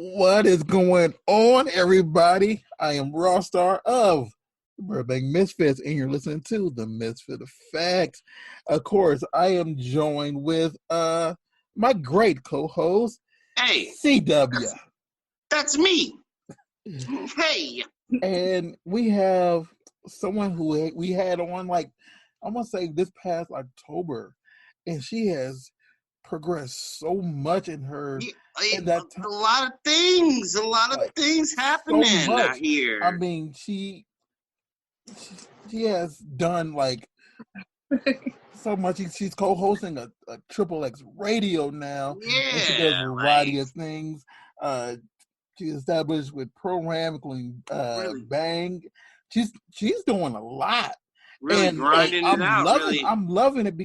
What is going on, everybody? I am Rawstarr of the Burbank Misfits, and you're listening to the Misfit Effect. Of course, I am joined with my great co-host, CW. That's me. Hey. And we have someone who we had on, like, I'm going to say this past October, and she has progressed so much in her... A lot of things happening so out here. I mean, she has done like so much. She's co-hosting a Triple X radio now. Yeah, and she does a variety of things. She established with ProAm, including really? Bang. She's doing a lot. Really and grinding it out. I'm loving it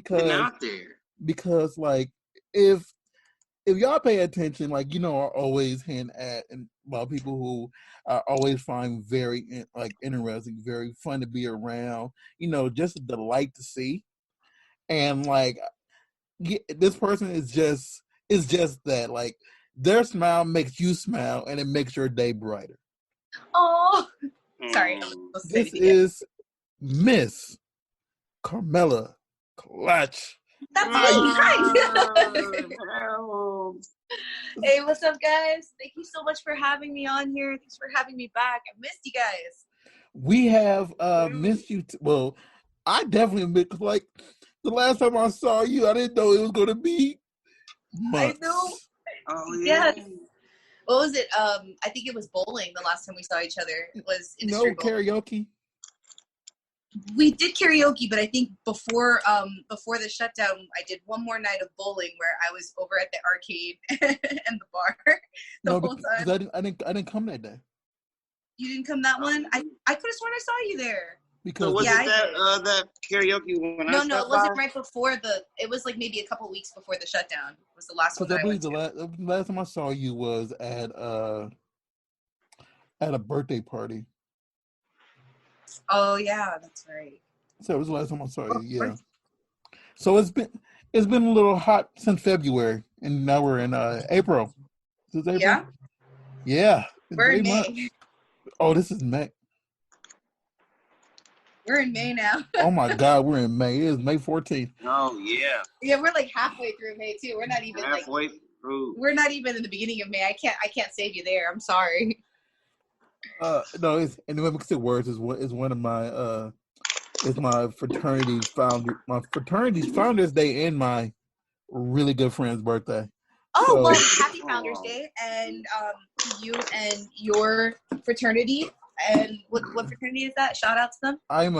because like if y'all pay attention, like, you know, I always hint at and about people who I always find very interesting, very fun to be around, you know, just a delight to see. And like, this person is just that, like, their smile makes you smile and it makes your day brighter. Oh, sorry. This is Miss Carmela Clutch. That's me. Hi. Hey, what's up, guys? Thank you so much for having me on here. Thanks for having me back. I missed you guys. We have missed you. Well, I definitely missed, like, the last time I saw you, I didn't know it was going to be months. I know. Oh, yeah. Yes. What was it? I think it was bowling the last time we saw each other. It was industry bowling. Karaoke? We did karaoke, but I think before the shutdown, I did one more night of bowling where I was over at the arcade and the bar whole time. I didn't come that day. You didn't come that one? I could have sworn I saw you there. Because so was it that karaoke when No, it wasn't right before it was like maybe a couple weeks before the shutdown. It was the last one that I went to. The last time I saw you was at a birthday party. Oh yeah, that's right. So it was the last time I saw you. Yeah. So it's been a little hot since February, and now we're in April. Is this April? Yeah. Yeah. We're in May. Oh, this is May. We're in May now. Oh my God, we're in May. It is May 14th. Oh yeah. Yeah, we're like halfway through May too. We're not even through. We're not even in the beginning of May. I can't save you there. I'm sorry. No, it's, and the Mixed Words is one of my it's my fraternity's Founders Day and my really good friend's birthday. Oh, so, well, happy Founders Day, and to you and your fraternity. And what fraternity is that? Shout out to them. I'm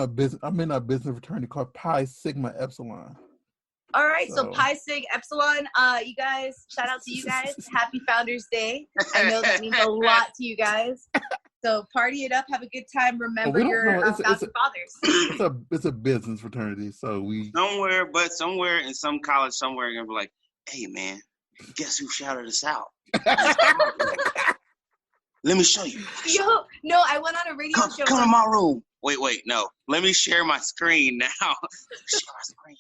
in a business fraternity called Pi Sigma Epsilon. All right, so Pi Sig Epsilon, you guys, shout out to you guys. Happy Founders Day. I know that means a lot to you guys. So party it up, have a good time. Remember your founding fathers. It's a business fraternity, so we somewhere in some college somewhere gonna be like, hey man, guess who shouted us out? Let me show you. Yo, no, I went on a radio show. Come to my room. Wait, no. Let me share my screen now. Share my screen.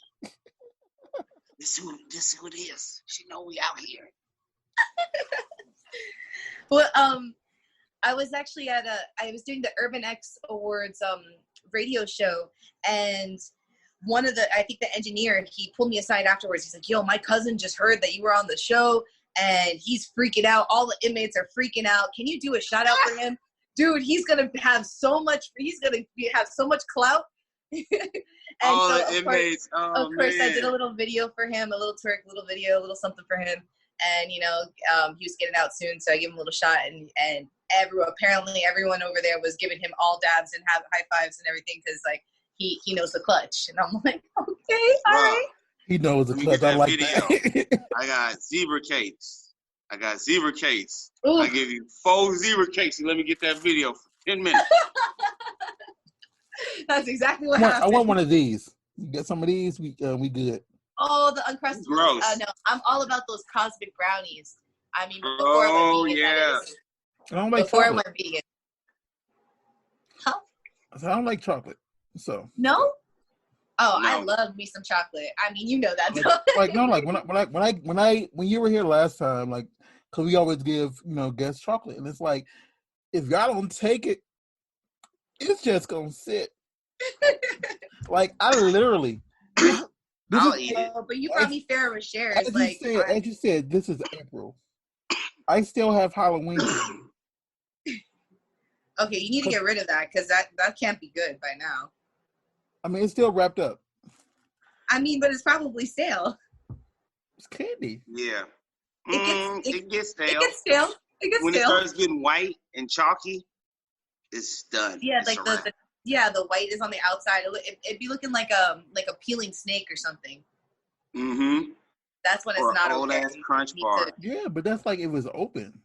This who it is. She know we out here. Well, I was actually I was doing the Urban X Awards radio show, and I think the engineer, he pulled me aside afterwards. He's like, yo, my cousin just heard that you were on the show, and he's freaking out. All the inmates are freaking out. Can you do a shout out for him? Dude, he's going to have so much clout. And all so, the inmates. Of course, I did a little video for him, a little twerk, little video, a little something for him. And, you know, he was getting out soon, so I gave him a little shot. And apparently everyone over there was giving him all dabs and high fives and everything because, like, he knows the clutch. And I'm like, okay, all right. He knows the clutch. I like that. I got zebra cakes. Ooh. I give you 4 zebra cakes and let me get that video for 10 minutes. That's exactly what happened. I want one of these. You get some of these, we good. Oh, the Uncrustables. Gross. No, I'm all about those cosmic brownies. I mean, before I went vegan, yeah. I don't like before chocolate. I went vegan. Huh? I don't like chocolate. So. No? Oh, No. I love me some chocolate. I mean, you know that. When you were here last time, like, because we always give, guests chocolate. And it's like, if y'all don't take it, it's just going to sit. Like, I literally... I'll eat it. But you brought me Ferrero shares. As you said, this is April. I still have Halloween. Okay, you need to get rid of that because that can't be good by now. I mean, it's still wrapped up. I mean, but it's probably stale. It's candy. Yeah. It gets stale. It gets stale. When it starts getting white and chalky, it's done. Yeah, it's the white is on the outside. It'd be looking like a peeling snake or something. Mm-hmm. That's when it's not old okay. Old ass crunch bar. Yeah, but that's like it was open.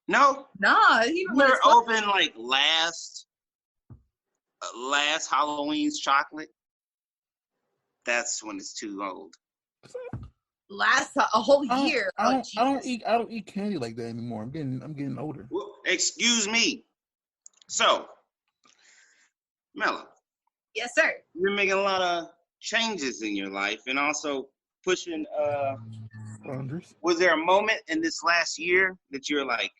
No. Nah, even when We're it's open like last Halloween's chocolate. That's when it's too old. Last a whole year. I don't eat candy like that anymore. I'm getting older. Well, excuse me. So, Mela. Yes, sir. You're making a lot of changes in your life and also pushing boundaries. Was there a moment in this last year that you're like,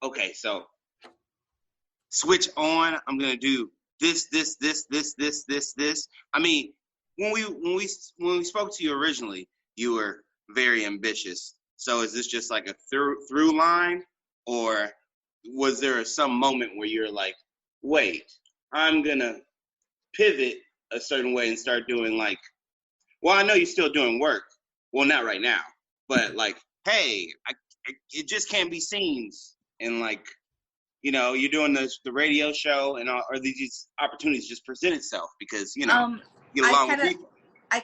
okay, so switch on, I'm gonna do this. I mean, when we spoke to you originally, you were very ambitious. So is this just like a through line, or was there some moment where you're like, wait, I'm gonna pivot a certain way and start doing like, well, I know you're still doing work. Well, not right now, but like, hey, it just can't be scenes and like, you're doing the radio show and or these opportunities just present itself because get along with people. I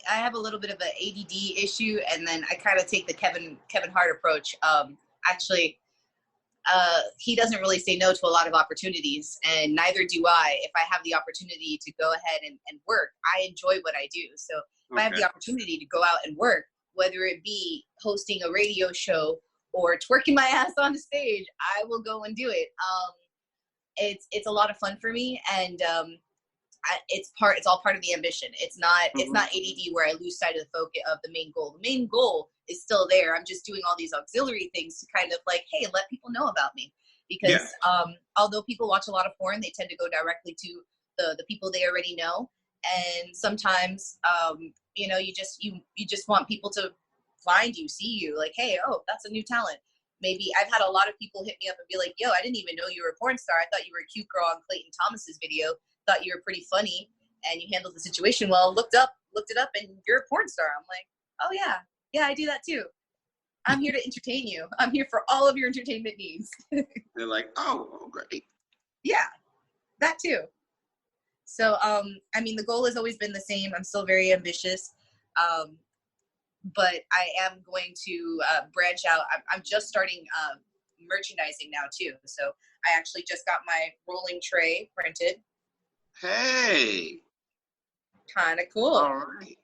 have a little bit of an ADD issue, and then I kind of take the Kevin Hart approach. Actually, he doesn't really say no to a lot of opportunities, and neither do I. If I have the opportunity to go ahead and work, I enjoy what I do. So if I have the opportunity to go out and work, whether it be hosting a radio show or twerking my ass on the stage, I will go and do it. It's a lot of fun for me, and it's all part of the ambition. It's not ADD where I lose sight of the focus of the main goal. The main goal is still there. I'm just doing all these auxiliary things to kind of like, hey, let people know about me. Because although people watch a lot of porn, they tend to go directly to the people they already know. And sometimes, you just want people to find you, see you, like, hey, oh, that's a new talent. Maybe I've had a lot of people hit me up and be like, yo, I didn't even know you were a porn star. I thought you were a cute girl on Clayton Thomas's video. Thought you were pretty funny and you handled the situation well. Looked it up, and you're a porn star. I'm like, oh yeah, I do that too. I'm here to entertain you. I'm here for all of your entertainment needs. They're like, oh, great. Yeah, that too. So, I mean, the goal has always been the same. I'm still very ambitious, but I am going to branch out. I'm just starting merchandising now too. So I actually just got my rolling tray printed. Hey. Kind of cool. All right.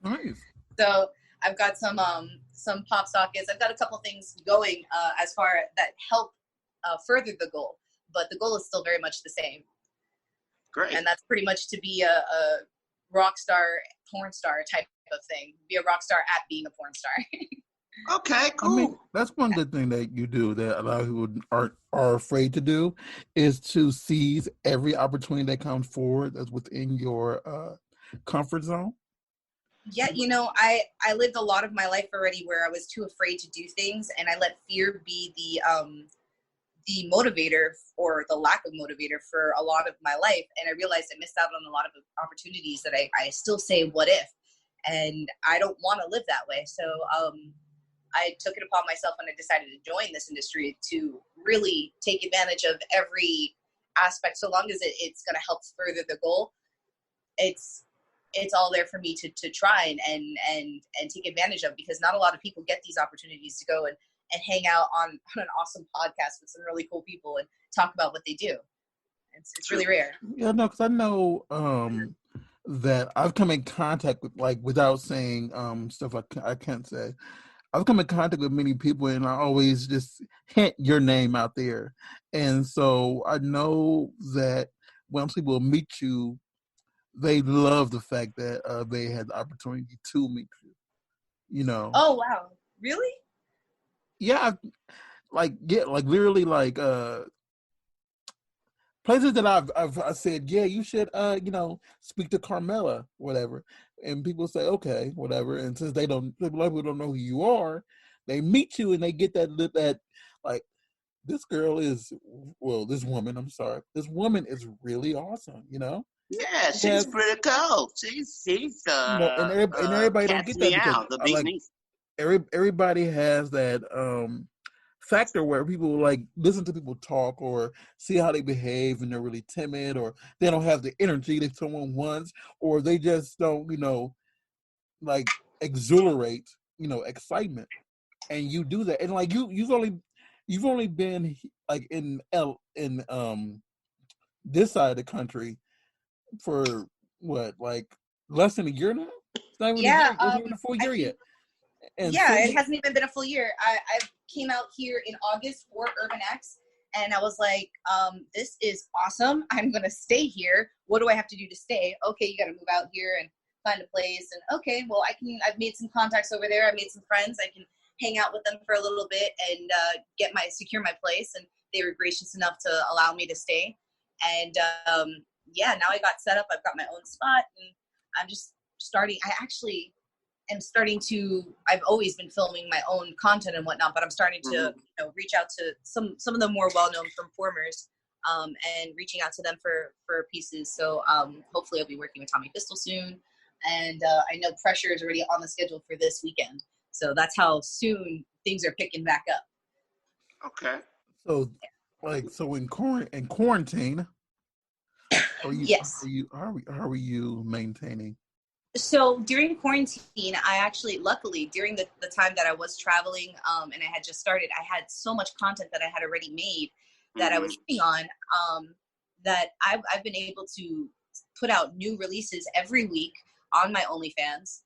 Nice. So I've got some pop sockets. I've got a couple things going as far that help further the goal, but the goal is still very much the same. Great. And that's pretty much to be a rock star, porn star type of thing. Be a rock star at being a porn star. Okay, cool. I mean, that's one good thing that you do that a lot of people are afraid to do, is to seize every opportunity that comes forward that's within your comfort zone. Yeah, I lived a lot of my life already where I was too afraid to do things, and I let fear be the motivator or the lack of motivator for a lot of my life. And I realized I missed out on a lot of opportunities that I still say, what if? And I don't want to live that way. So I took it upon myself when I decided to join this industry to really take advantage of every aspect. So long as it's going to help further the goal, it's all there for me to try and take advantage of, because not a lot of people get these opportunities to go and hang out on an awesome podcast with some really cool people and talk about what they do. It's really rare. Yeah, no, because I know that I've come in contact with, like, without saying stuff I can't say, I've come in contact with many people, and I always just hint your name out there. And so I know that when people meet you, they love the fact that they had the opportunity to meet you. Oh, wow. Really? Yeah, like literally like places that I said, yeah, you should speak to Carmela, whatever, and people say okay, whatever, and since a lot of people don't know who you are, they meet you and they get that like, this girl is, well, this woman is really awesome, Yeah, she's pretty cool. She's and everybody don't get that because the bee's knees. Everybody has that factor where people like listen to people talk or see how they behave and they're really timid or they don't have the energy that someone wants or they just don't like exhilarate excitement, and you do that, and like you've only been like in this side of the country for what, like less than a year now? It's not even a full year yet. And it hasn't even been a full year. I came out here in August for Urban X, and I was like, this is awesome. I'm going to stay here. What do I have to do to stay? Okay, you got to move out here and find a place. And okay, well, I've made some contacts over there. I've made some friends. I can hang out with them for a little bit and secure my place. And they were gracious enough to allow me to stay. And now I got set up. I've got my own spot, and I'm just starting. I've always been filming my own content and whatnot, but I'm starting to reach out to some of the more well-known performers and reaching out to them for pieces. So hopefully I'll be working with Tommy Pistol soon. And I know Pressure is already on the schedule for this weekend. So that's how soon things are picking back up. Okay. So in quarantine, yes. How are you maintaining? So during quarantine, I actually, luckily, during the time that I was traveling and I had just started, I had so much content that I had already made that I was sitting on that I've been able to put out new releases every week on my OnlyFans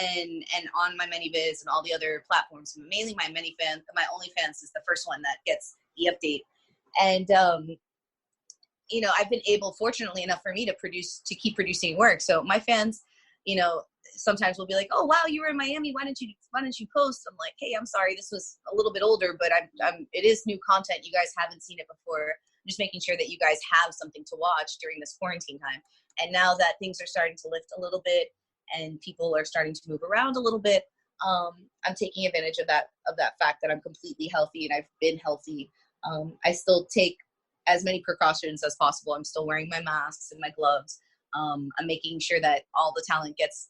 and on my ManyVids and all the other platforms. Mainly my OnlyFans is the first one that gets the update. And I've been able, fortunately enough for me, to keep producing work. So my fans, sometimes will be like, "Oh wow, you were in Miami. Why didn't you post?" I'm like, "Hey, I'm sorry. This was a little bit older, but it is new content. You guys haven't seen it before. I'm just making sure that you guys have something to watch during this quarantine time." And now that things are starting to lift a little bit and people are starting to move around a little bit, I'm taking advantage of that fact that I'm completely healthy and I've been healthy. I still take as many precautions as possible. I'm still wearing my masks and my gloves. I'm making sure that all the talent gets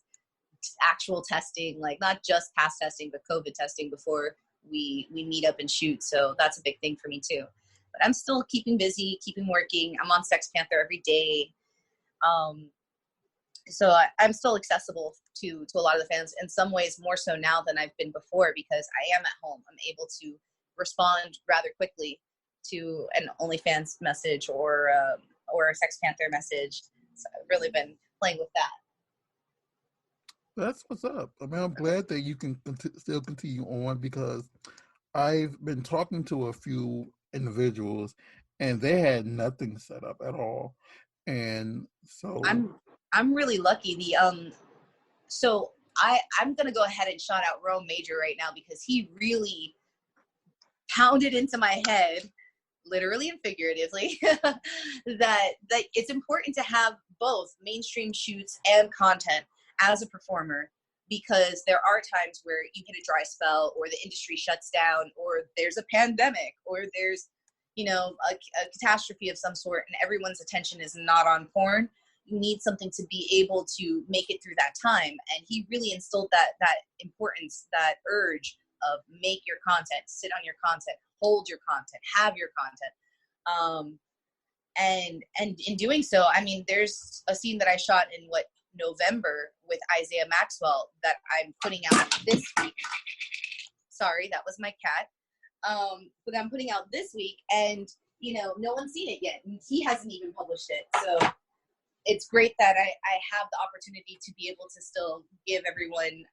actual testing, like not just past testing, but COVID testing before we meet up and shoot. So that's a big thing for me too. But I'm still keeping busy, keeping working. I'm on Sex Panther every day. So I'm still accessible to a lot of the fans, in some ways more so now than I've been before, because I am at home. I'm able to respond rather quickly to an OnlyFans message or a Sex Panther message. So I've really been playing with that. That's what's up. I mean, I'm glad that you can still continue on, because I've been talking to a few individuals and they had nothing set up at all. And so I'm really lucky. So I'm gonna go ahead and shout out Rome Major right now, because he really pounded into my head, literally and figuratively, that it's important to have both mainstream shoots and content as a performer, because there are times where you get a dry spell, or the industry shuts down, or there's a pandemic, or there's a catastrophe of some sort, and everyone's attention is not on porn. You need something to be able to make it through that time. And he really instilled that importance, that urge of make your content, sit on your content, hold your content, have your content. And in doing so, I mean, there's a scene that I shot in November with Isaiah Maxwell that I'm putting out this week. Sorry, that was my cat. But I'm putting out this week, and no one's seen it yet. He hasn't even published it. So it's great that I have the opportunity to be able to still give everyone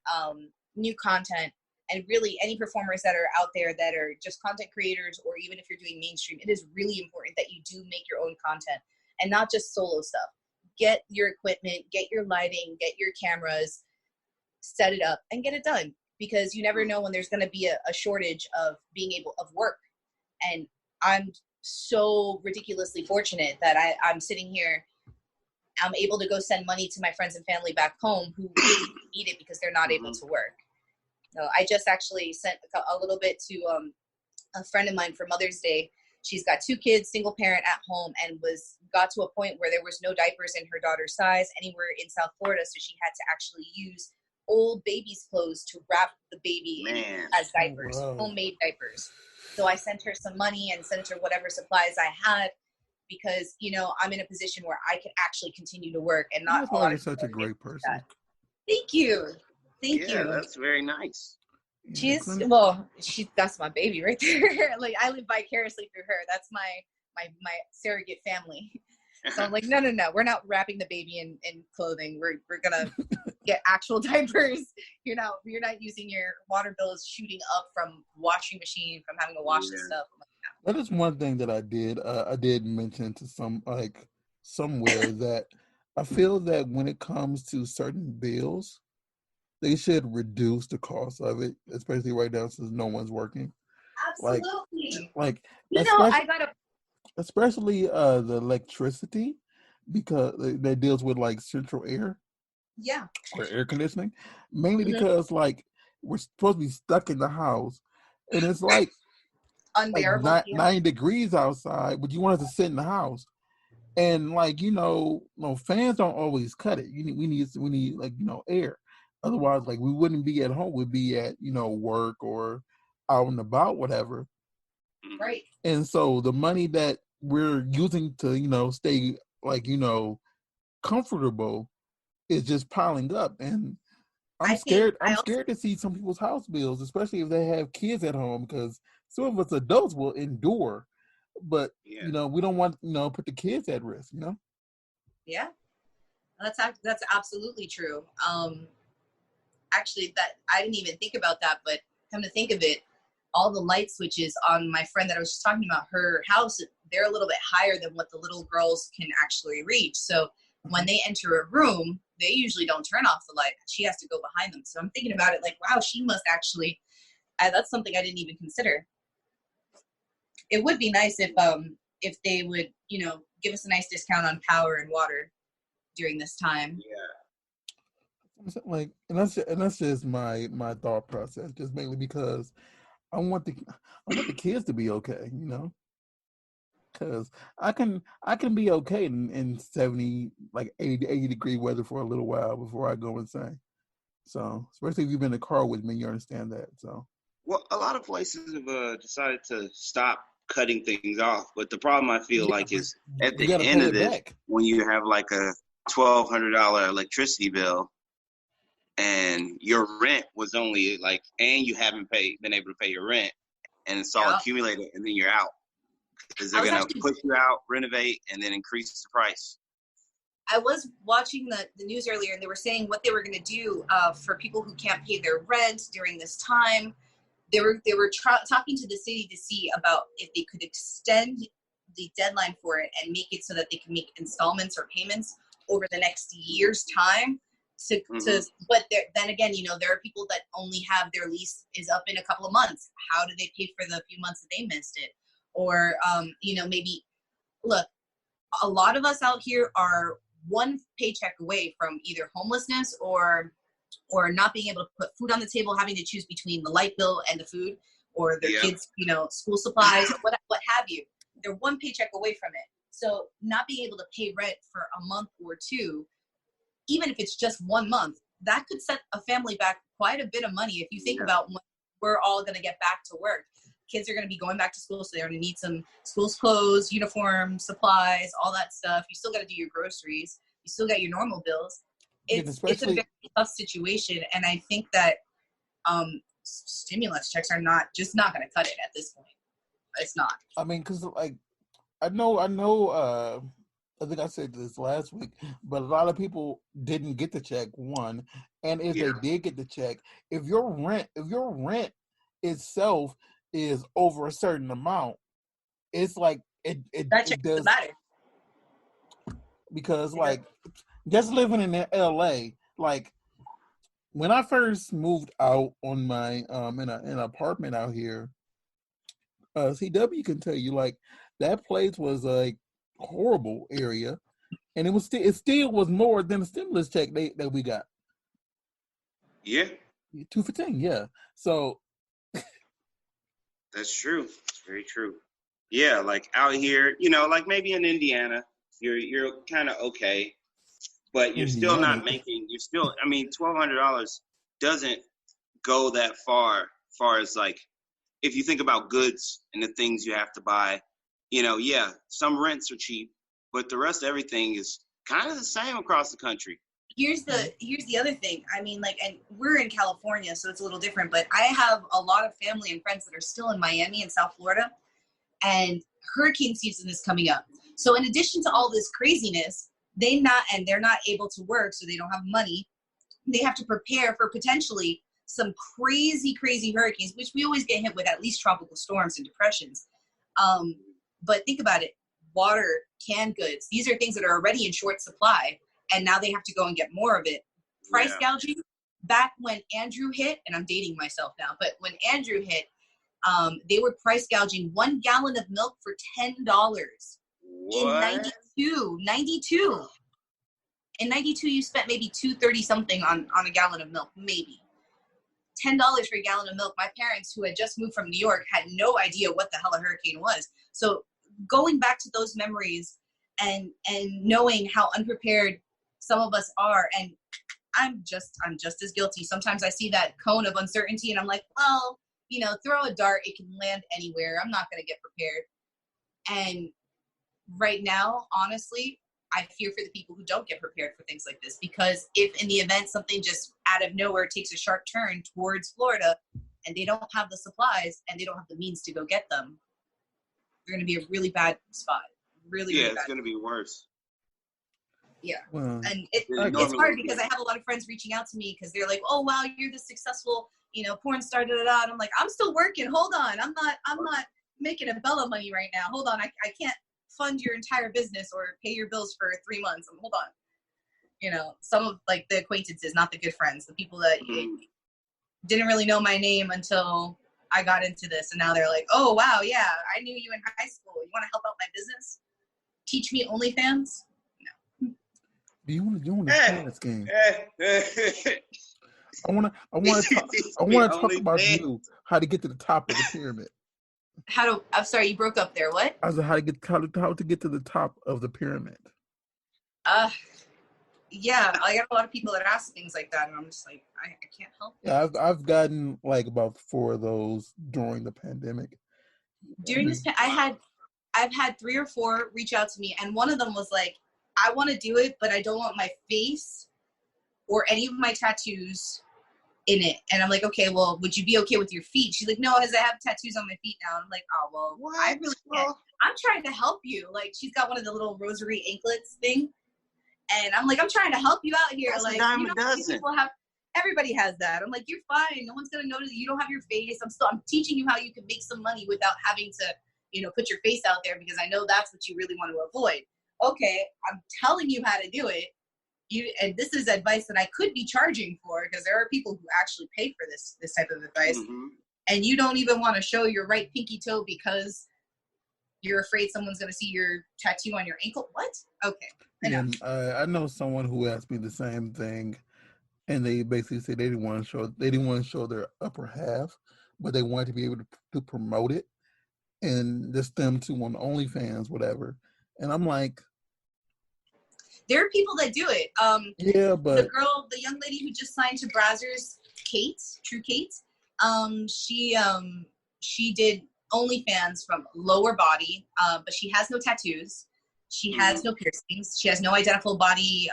new content. And really, any performers that are out there that are just content creators, or even if you're doing mainstream, it is really important that you do make your own content and not just solo stuff. Get your equipment, get your lighting, get your cameras, set it up, and get it done. because you never know when there's going to be a shortage of work. And I'm so ridiculously fortunate that I'm sitting here. I'm able to go send money to my friends and family back home who really need it because they're not able to work. So I just actually sent a little bit to a friend of mine for Mother's Day. She's got 2 kids, single parent at home, and got to a point where there was no diapers in her daughter's size anywhere in South Florida. So she had to actually use old baby's clothes to wrap the baby as diapers, homemade diapers. So I sent her some money and sent her whatever supplies I had because, you know, I'm in a position where I can actually continue to work and not. That's why you're such a great person. Thank you. Thank you. Yeah, that's very nice. That's my baby right there. Like, I live vicariously through her. That's my surrogate family. So I'm like, no, we're not wrapping the baby in clothing. We're gonna get actual diapers. You're not using your water bills shooting up from washing machine from having to wash the stuff. That is one thing that I did mention to somewhere that I feel that when it comes to certain bills, they should reduce the cost of it, especially right now since no one's working. Absolutely. Especially the electricity, because that deals with like central air. Yeah. Or air conditioning. Mainly because like we're supposed to be stuck in the house and it's like unbearable. Like 90 degrees outside, but you want us to sit in the house. And like, fans don't always cut it. We need like, air. Otherwise, like we wouldn't be at home. We'd be at, work or out and about, whatever. Right. And so the money that we're using to, stay like, comfortable is just piling up. And I'm scared to see some people's house bills, especially if they have kids at home, because some of us adults will endure, but we don't want put the kids at risk. Yeah, that's absolutely true. Actually, that I didn't even think about that, but come to think of it, all the light switches on my friend that I was just talking about, her house, they're a little bit higher than what the little girls can actually reach. So when they enter a room, they usually don't turn off the light. She has to go behind them. So I'm thinking about it like, wow, she must actually. That's something I didn't even consider. It would be nice if they would, give us a nice discount on power and water during this time. Yeah. Like, and that's just my thought process, just mainly because I want the kids to be okay, because I can be okay in 70, like 80 degree weather for a little while before I go insane. So, especially if you've been in a car with me, you understand that. So, well, a lot of places have decided to stop cutting things off, but the problem I feel like is at the end of this, when you have like a $1,200 electricity bill, and your rent was only like, and you haven't been able to pay your rent, and it's all accumulated, and then you're out because they're gonna push you out, renovate, and then increase the price. I was watching the news earlier, and they were saying what they were going to do for people who can't pay their rent during this time. They were talking to the city to see about if they could extend the deadline for it and make it so that they can make installments or payments over the next year's time. But then again, there are people that only have their lease is up in a couple of months. How do they pay for the few months that they missed it? Or, maybe, look, a lot of us out here are one paycheck away from either homelessness or not being able to put food on the table, having to choose between the light bill and the food, or their kids, school supplies, or what have you. They're one paycheck away from it. So not being able to pay rent for a month or two, even if it's just 1 month, that could set a family back quite a bit of money. If you think about when we're all going to get back to work, kids are going to be going back to school, so they're going to need some school's clothes, uniform, supplies, all that stuff. You still got to do your groceries. You still got your normal bills. It's a very tough situation, and I think that stimulus checks are not going to cut it at this point. It's not. I mean, because like I know. I think I said this last week, but a lot of people didn't get the check. One, and if they did get the check, if your rent itself is over a certain amount, it's like it does matter. Because like just living in LA, like when I first moved out on my in an apartment out here, CW can tell you like that place was a horrible area, and it still was more than the stimulus check that we got. Yeah. 2 for $10, yeah. So that's true. It's very true. Yeah, like out here, you know, like maybe in Indiana, you're kind of okay, but you're still not making. You're still. I mean, $1,200 doesn't go that far. Far as like, if you think about goods and the things you have to buy, you know, yeah, some rents are cheap, but the rest of everything is kind of the same across the country. Here's the other thing. I mean, like, and we're in California, so it's a little different, but I have a lot of family and friends that are still in Miami and South Florida, and hurricane season is coming up. So in addition to all this craziness, they're not able to work, so they don't have money. They have to prepare for potentially some crazy hurricanes, which we always get hit with, at least tropical storms and depressions. But think about it. Water, canned goods, these are things that are already in short supply, and now they have to go and get more of it. Price gouging, back when Andrew hit, and I'm dating myself now, but when Andrew hit, they were price gouging 1 gallon of milk for $10 in 92. In 92, you spent maybe $2.30 something on a gallon of milk, maybe. $10 for a gallon of milk. My parents, who had just moved from New York, had no idea what the hell a hurricane was. So going back to those memories and knowing how unprepared some of us are, and I'm just as guilty. Sometimes I see that cone of uncertainty and I'm like, well, you know, throw a dart, it can land anywhere. I'm not going to get prepared. And right now, honestly, I fear for the people who don't get prepared for things like this, because if in the event something just out of nowhere takes a sharp turn towards Florida and they don't have the supplies and they don't have the means to go get them, they're going to be a really bad spot. Really it's bad. going to be worse. Yeah. Well, and it's hard because I have a lot of friends reaching out to me because they're like, oh, wow, you're this successful, you know, porn star, da, da, da. And I'm like, I'm still working. Hold on. I'm not making a Bella money right now. Hold on. I can't fund your entire business or pay your bills for 3 months. Hold on. You know, some of like the acquaintances, not the good friends, the people that didn't really know my name until I got into this. And now they're like, oh, wow, yeah, I knew you in high school. You want to help out my business? Teach me OnlyFans? No. Do you want to join the tennis game? I want to talk about you, how to get to the top of the pyramid. I'm sorry, you broke up there. What? I said how to get to the top of the pyramid. Yeah, I got a lot of people that ask things like that, and I'm just like, I can't help. Yeah, I've gotten like about 4 of those during the pandemic. During this, I've had 3 or 4 reach out to me, and one of them was like, I want to do it, but I don't want my face or any of my tattoos in it. And I'm like, okay, well, would you be okay with your feet? She's like, no, as I have tattoos on my feet now. And I'm like, oh, well, what? I really can't. I'm trying to help you. Like, she's got one of the little rosary anklets thing. And I'm like, I'm trying to help you out here. That's like, a dime a dozen. Everybody has that. I'm like, you're fine. No one's going to notice you don't have your face. I'm teaching you how you can make some money without having to, you know, put your face out there, because I know that's what you really want to avoid. Okay, I'm telling you how to do it. And this is advice that I could be charging for, because there are people who actually pay for this type of advice. Mm-hmm. And you don't even want to show your right pinky toe because you're afraid someone's going to see your tattoo on your ankle. What? Okay. And I know someone who asked me the same thing, and they basically said they didn't want to show their upper half, but they wanted to be able to promote it and just them to on OnlyFans, whatever. And I'm like, there are people that do it. Yeah, but the young lady who just signed to Brazzers, True Kate, she did OnlyFans from lower body, but she has no tattoos. She has no piercings. She has no identical body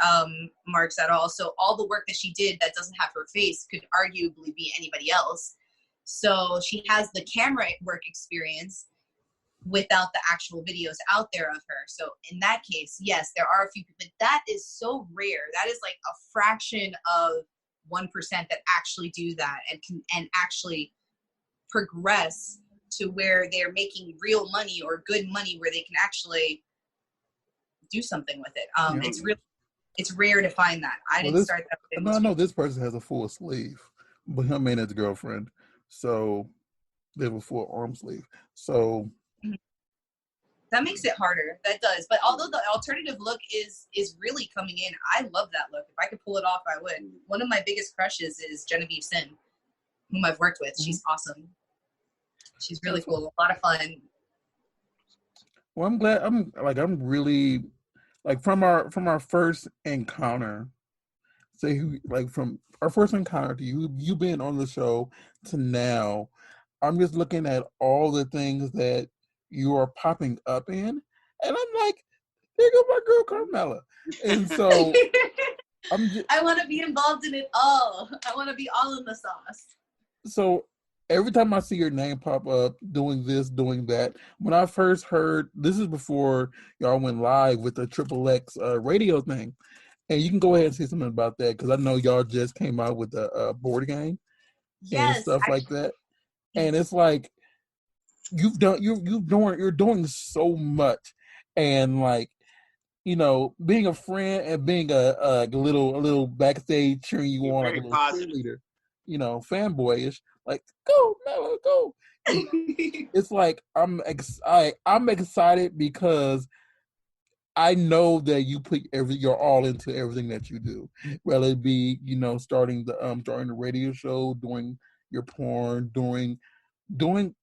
marks at all. So all the work that she did that doesn't have her face could arguably be anybody else. So she has the camera work experience without the actual videos out there of her. So in that case, yes, there are a few people, but that is so rare. That is like a fraction of 1% that actually do that and actually progress to where they're making real money or good money where they can actually do something with it. it's rare to find that. I didn't start that. I know this person has a full sleeve, but him and his girlfriend, so they have a full arm sleeve. So that makes it harder. That does. But although the alternative look is really coming in, I love that look. If I could pull it off, I would. One of my biggest crushes is Genevieve Sin, whom I've worked with. She's awesome. She's really cool. A lot of fun. Well, I'm glad. I'm really like from our first encounter. From our first encounter to you being on the show to now, I'm just looking at all the things that you are popping up in, and I'm like, there go my girl Carmela. And so I want to be involved in it all. I want to be all in the sauce. So every time I see your name pop up, doing this, doing that, when I first heard, this is before y'all went live with the XXX radio thing, and you can go ahead and say something about that, because I know y'all just came out with a board game and stuff like that, and it's like you're doing so much, and like, you know, being a friend and being a little backstage cheering you on like a little cheerleader, you know, fanboyish, like go Mela, go. It's like I'm excited because I know that you put your all into everything that you do, whether it be, you know, starting the radio show, doing your porn, doing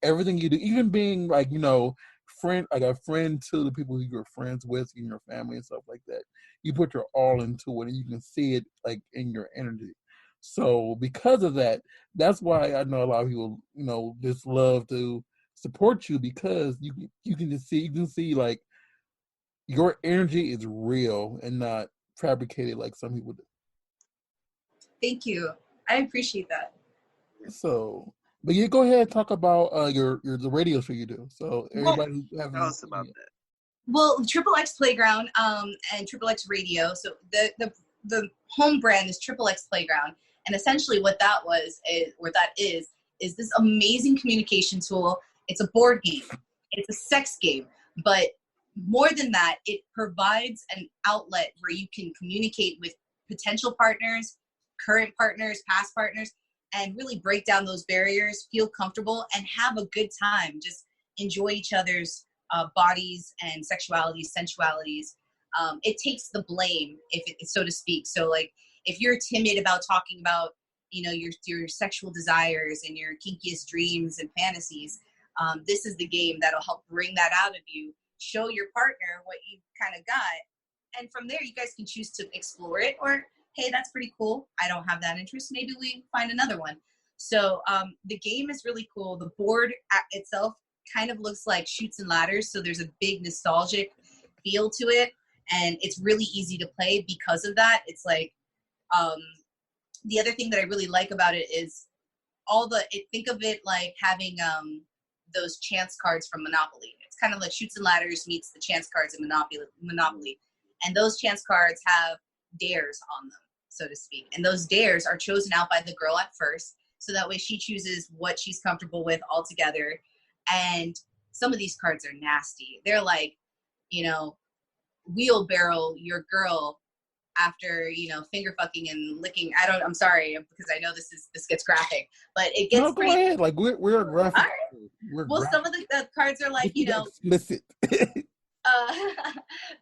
everything you do, even being like, you know, a friend to the people who you're friends with in your family and stuff like that. You put your all into it, and you can see it like in your energy. So because of that, that's why I know a lot of people, you know, just love to support you, because you can see like your energy is real and not fabricated like some people do. Thank you. I appreciate that. So, but you go ahead and talk about the radio show you do. So everybody tell us about that. Well, XXX Playground and XXX Radio. So the home brand is XXX Playground, and essentially what that is this amazing communication tool. It's a board game. It's a sex game, but more than that, it provides an outlet where you can communicate with potential partners, current partners, past partners, and really break down those barriers, feel comfortable, and have a good time. Just enjoy each other's bodies and sexualities, sensualities. It takes the blame, so to speak. So, like, if you're timid about talking about, you know, your sexual desires and your kinkiest dreams and fantasies, this is the game that'll help bring that out of you. Show your partner what you kind of got, and from there, you guys can choose to explore it, or hey, that's pretty cool. I don't have that interest. Maybe we find another one. So the game is really cool. The board itself kind of looks like Chutes and Ladders. So there's a big nostalgic feel to it. And it's really easy to play because of that. It's like, the other thing that I really like about it is think of it like having those chance cards from Monopoly. It's kind of like Chutes and Ladders meets the chance cards in Monopoly. And those chance cards have dares on them, so to speak. And those dares are chosen out by the girl at first, so that way she chooses what she's comfortable with altogether. And some of these cards are nasty. They're like, you know, wheelbarrow your girl after, you know, finger fucking and licking. I'm sorry, because I know this gets graphic, but it gets pretty. Go ahead. Like we're graphic. Right. Well, some of the cards are like, you know, explicit.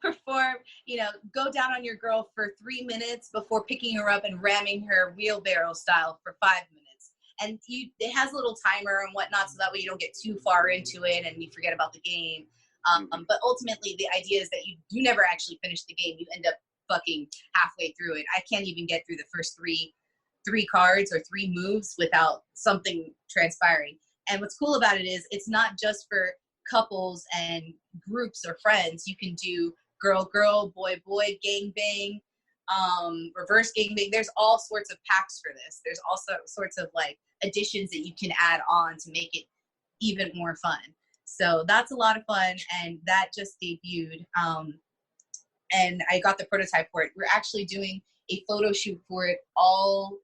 Perform, you know, go down on your girl for 3 minutes before picking her up and ramming her wheelbarrow style for 5 minutes. And it has a little timer and whatnot, so that way you don't get too far into it and you forget about the game. But ultimately, the idea is that you never actually finish the game. You end up fucking halfway through it. I can't even get through the first three cards or 3 moves without something transpiring. And what's cool about it is it's not just for couples and groups or friends. You can do girl, boy, gang bang, reverse gang bang. There's all sorts of packs for this. There's also sorts of like additions that you can add on to make it even more fun. So that's a lot of fun, and that just debuted. And I got the prototype for it. We're actually doing a photo shoot for it all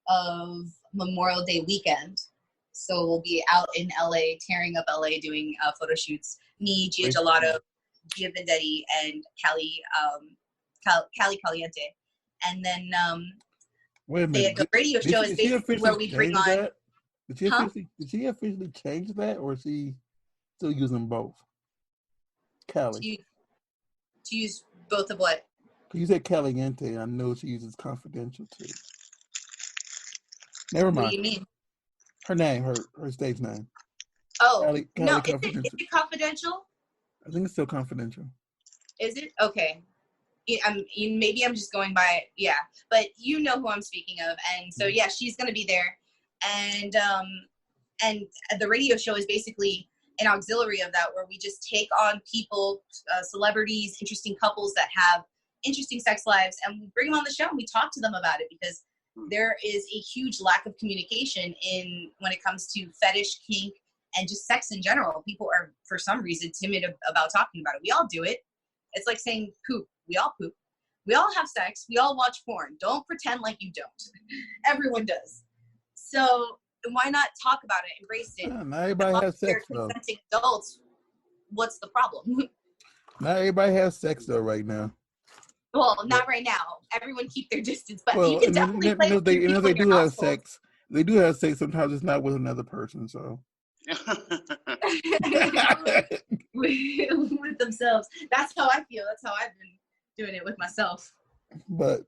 of Memorial Day weekend. So we'll be out in LA, tearing up LA, doing photo shoots. Me, Gia Gelato, Gia Vendetti, and Kelly Cali Caliente. And then wait a minute. the radio show is basically where we bring on. That? Did she officially change that, or is she still using both? Cali. To use both of what? You said Caliente. I know she uses confidential too. Never mind. What do you mean? Her name, her stage name. Oh, Cali no, is it confidential? I think it's still confidential. Is it? Okay. Maybe I'm just going by, yeah. But you know who I'm speaking of. And so, yeah, she's going to be there. And the radio show is basically an auxiliary of that, where we just take on people, celebrities, interesting couples that have interesting sex lives, and we bring them on the show and we talk to them about it, because there is a huge lack of communication when it comes to fetish, kink, and just sex in general. People are, for some reason, timid about talking about it. We all do it. It's like saying poop. We all poop. We all have sex. We all watch porn. Don't pretend like you don't. Everyone does. So why not talk about it, embrace it? Yeah, not everybody has sex, though. Consenting adults, what's the problem? Not everybody has sex, though, right now. Well, not right now. Everyone keep their distance, but you can definitely play with people they in your do have household. sex. They do have sex. Sometimes it's not with another person, so. With themselves. That's how I feel. That's how I've been doing it with myself. But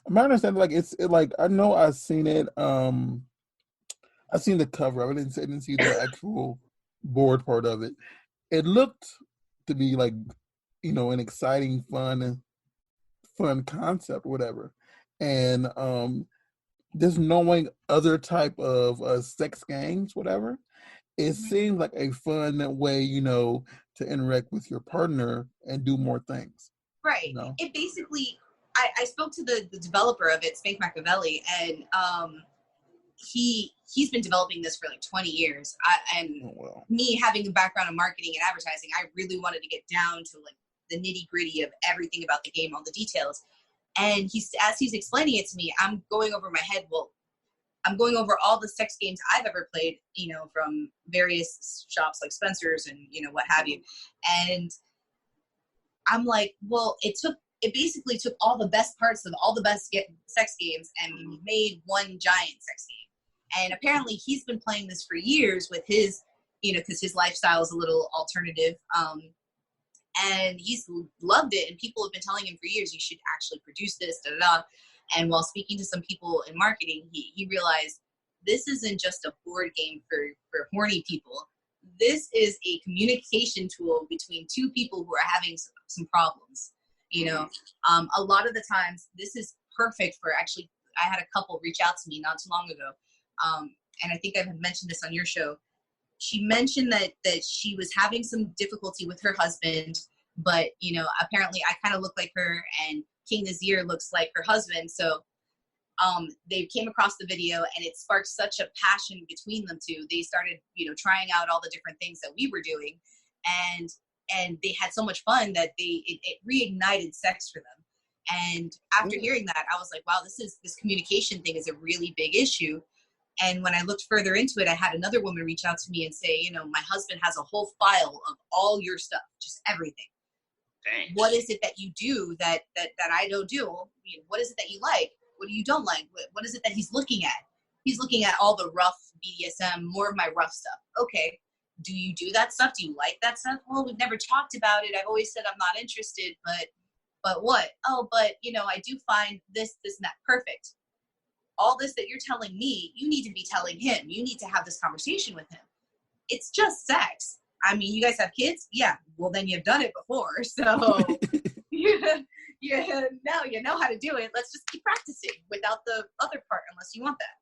my understanding, like I know I've seen it. I've seen the cover. I didn't see the actual board part of it. It looked to be like, an exciting, fun concept, whatever. And just knowing other type of sex games, whatever, it seems like a fun way, to interact with your partner and do more things. Right. It basically, I spoke to the developer of it, Spank Machiavelli, and he's been developing this for like 20 years. Me having a background in marketing and advertising, I really wanted to get down to like the nitty gritty of everything about the game, all the details. And as he's explaining it to me, I'm going over my head. Well, I'm going over all the sex games I've ever played, from various shops like Spencer's and, what have you. And I'm like, well, it basically took all the best parts of all the best sex games and made one giant sex game. And apparently he's been playing this for years with his, because his lifestyle is a little alternative. And he's loved it. And people have been telling him for years, you should actually produce this, da-da-da. And while speaking to some people in marketing, he realized this isn't just a board game for horny people. This is a communication tool between two people who are having some problems. A lot of the times this is perfect for, actually, I had a couple reach out to me not too long ago. And I think I've mentioned this on your show. She mentioned that she was having some difficulty with her husband, but, apparently I kind of look like her and King Nazir looks like her husband. So they came across the video and it sparked such a passion between them two. They started, trying out all the different things that we were doing. And they had so much fun that it reignited sex for them. And after hearing that, I was like, wow, this communication thing is a really big issue. And when I looked further into it, I had another woman reach out to me and say, my husband has a whole file of all your stuff, just everything. Dang. What is it that you do that I don't do? What is it that you like? What do you don't like? What is it that he's looking at? He's looking at all the rough BDSM, more of my rough stuff. Okay. Do you do that stuff? Do you like that stuff? Well, we've never talked about it. I've always said I'm not interested, but what? Oh, but, I do find this, and that. Perfect. All this that you're telling me, you need to be telling him. You need to have this conversation with him. It's just sex. I mean, you guys have kids? Yeah. Well, then you've done it before. So now you know how to do it. Let's just keep practicing without the other part, unless you want that,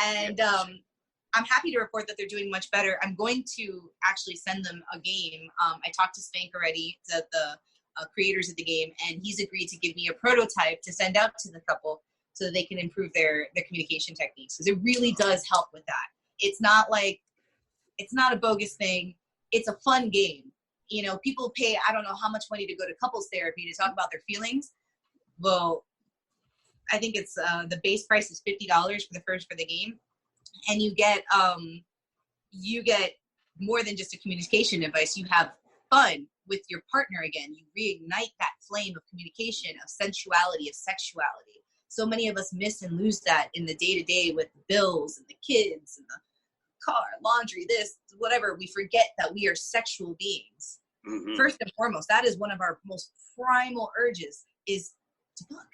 And I'm happy to report that they're doing much better. I'm going to actually send them a game. I talked to Spank already, the creators of the game, and he's agreed to give me a prototype to send out to the couple so that they can improve their communication techniques. Because it really does help with that. It's not a bogus thing. It's a fun game. People pay, I don't know how much money to go to couples therapy to talk about their feelings. Well, I think it's the base price is $50 for the game. And you get more than just a communication device. You have fun. with your partner again. You reignite that flame of communication, of sensuality, of sexuality. So many of us miss and lose that in the day-to-day with the bills and the kids and the car, laundry, this, whatever. We forget that we are sexual beings. Mm-hmm. First and foremost, that is one of our most primal urges, is to fuck.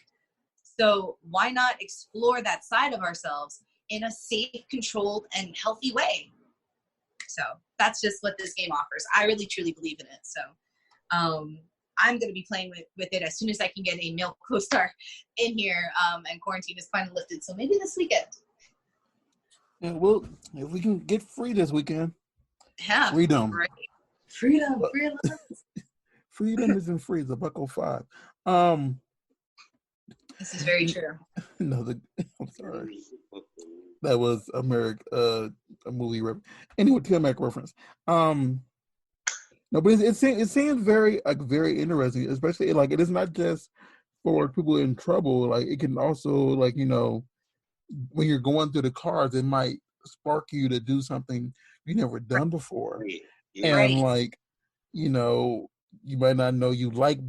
So why not explore that side of ourselves in a safe, controlled, and healthy way? So that's just what this game offers. I really, truly believe in it. So I'm going to be playing with it as soon as I can get a male co-star in here, and quarantine is finally lifted. So maybe this weekend. Yeah, well, if we can get free this weekend. Yeah. Freedom. Right. Freedom. Freedom isn't free. It's $1.05. This is very true. No, I'm sorry. That was a movie anyway, to American reference. No, but it seems very interesting, especially like it is not just for people in trouble. Like it can also, like, you know, when you're going through the cards, it might spark you to do something you never done before. Yeah. And like, you know, you might not know you like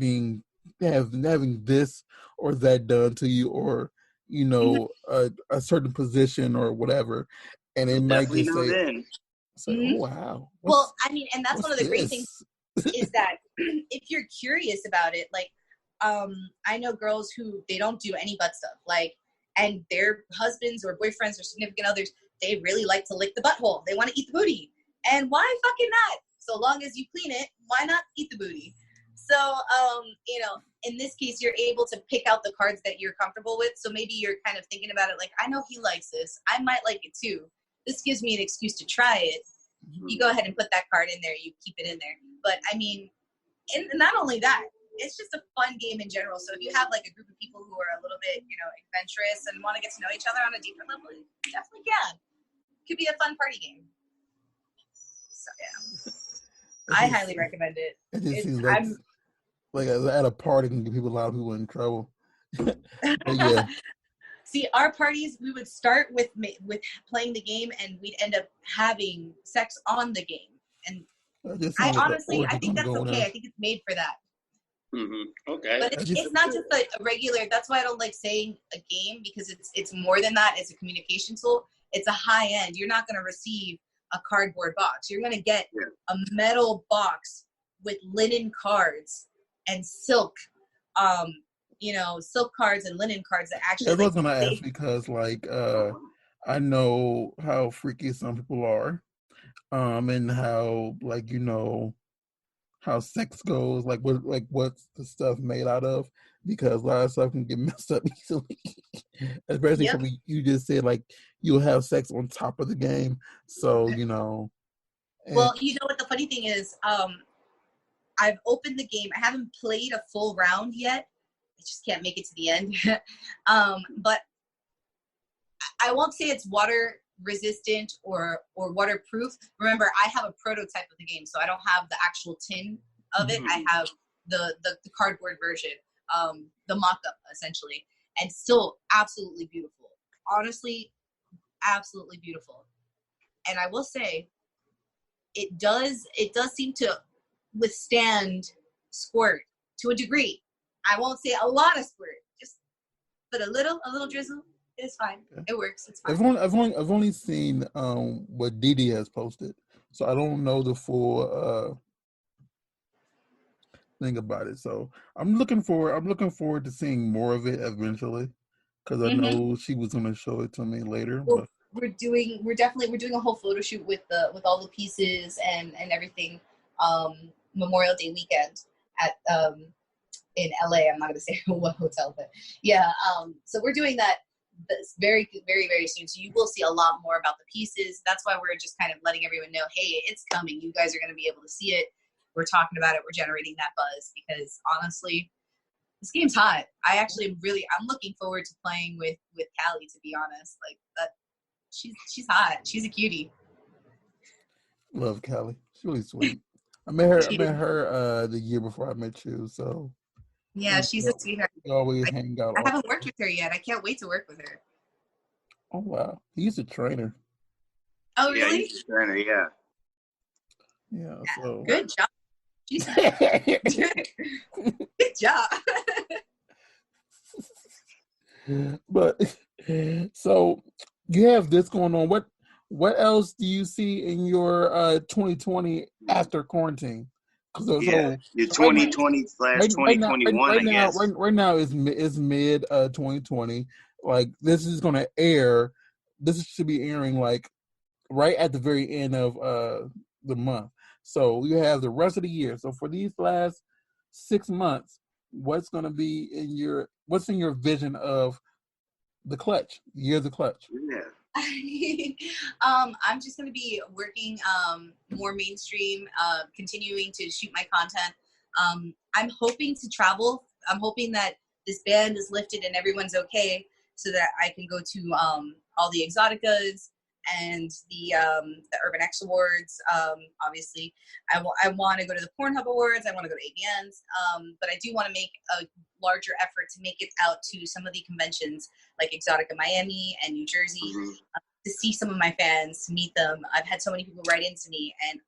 having this or that done to you, or, you know, a certain position or whatever, and it might just say, oh wow. Well, I mean, and that's one of the great things is that if you're curious about it, like, I know girls who, they don't do any butt stuff, like, and their husbands or boyfriends or significant others, they really like to lick the butthole. They want to eat the booty. And why fucking not? So long as you clean it, why not eat the booty? So, you know, in this case, you're able to pick out the cards that you're comfortable with. So maybe you're kind of thinking about it like, I know he likes this. I might like it too. This gives me an excuse to try it. You go ahead and put that card in there. You keep it in there. But, I mean, and not only that, it's just a fun game in general. So if you have, like, a group of people who are a little bit, you know, adventurous and want to get to know each other on a deeper level, you definitely can. Could be a fun party game. So, yeah. I highly recommend it. It just seems like at a party can get a lot of people in trouble. Yeah. See, our parties, we would start with playing the game, and we'd end up having sex on the game. And I honestly, I think that's okay. I think it's made for that. Mm-hmm. Okay. But it's not just a regular. That's why I don't like saying a game, because it's more than that. It's a communication tool. It's a high end. You're not going to receive a cardboard box. You're going to get a metal box with linen cards and silk, you know, silk cards and linen cards that actually. I was going to ask because, like, I know how freaky some people are, and how, like, you know, how sex goes, like what's the stuff made out of, because a lot of stuff can get messed up easily. Especially from you just said, like, you'll have sex on top of the game, so you know. Well, you know what the funny thing is, I've opened the game. I haven't played a full round yet. I just can't make it to the end. But I won't say it's water resistant or waterproof. Remember, I have a prototype of the game, so I don't have the actual tin of it. I have the cardboard version, the mock-up essentially, and still absolutely beautiful. Honestly, absolutely beautiful. And I will say, it does seem to withstand squirt to a degree. I won't say a lot of squirt, but a little drizzle. It's fine. It works. It's fine. I've only seen what Didi has posted, so I don't know the full thing about it. So I'm looking forward to seeing more of it eventually, because I know she was going to show it to me later. Well, we're doing a whole photo shoot with all the pieces and everything. Memorial Day weekend at in LA. I'm not going to say what hotel, but yeah. So we're doing that. That's very, very, very soon. So you will see a lot more about the pieces. That's why we're just kind of letting everyone know, hey, it's coming. You guys are going to be able to see it. We're talking about it. We're generating that buzz, because honestly, this game's hot. I'm looking forward to playing with Callie, to be honest. Like that, she's hot. She's a cutie. Love Callie. She's really sweet. I met her the year before I met you, so. Yeah, she's a sweetheart. We always hang out. I haven't worked with her yet. I can't wait to work with her. Oh, wow. He's a trainer. Oh, really? Yeah, he's a trainer, yeah. Yeah, so. Good job. Good job. But so you have this going on. What else do you see in your 2020 after quarantine? Your 2020/2021, I guess. Right now is mid 2020. Like this is gonna air. This should be airing like right at the very end of the month. So you have the rest of the year. So for these last 6 months, what's gonna be what's in your vision of the clutch? Year of the clutch. Yeah. I'm just going to be working more mainstream, continuing to shoot my content. I'm hoping to travel. I'm hoping that this ban is lifted and everyone's okay so that I can go to all the Exoticas and the Urban X Awards. Obviously, I want to go to the Pornhub Awards. I want to go to AVNs. But I do want to make a larger effort to make it out to some of the conventions like Exotica Miami and New Jersey, to see some of my fans, to meet them. I've had so many people write into me, and